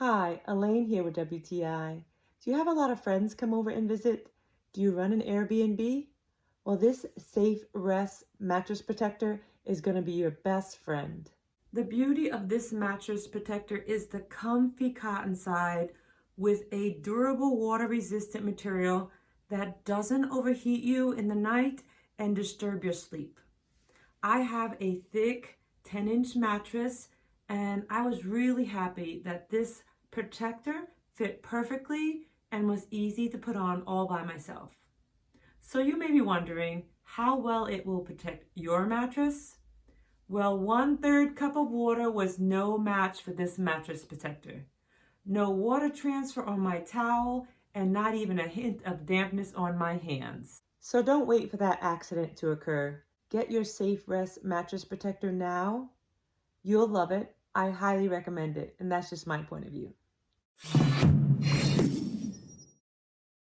Hi, Elaine here with WTI. Do you have a lot of friends come over and visit? Do you run an Airbnb? Well, this SafeRest mattress protector is going to be your best friend. The beauty of this mattress protector is the comfy cotton side with a durable water-resistant material that doesn't overheat you in the night and disturb your sleep. I have a thick 10-inch mattress and I was really happy that this protector fit perfectly and was easy to put on all by myself. So you may be wondering how well it will protect your mattress. Well, 1/3 cup of water was no match for this mattress protector. No water transfer on my towel and not even a hint of dampness on my hands. So don't wait for that accident to occur. Get your SafeRest mattress protector now. You'll love it. I highly recommend it, and that's just my point of view.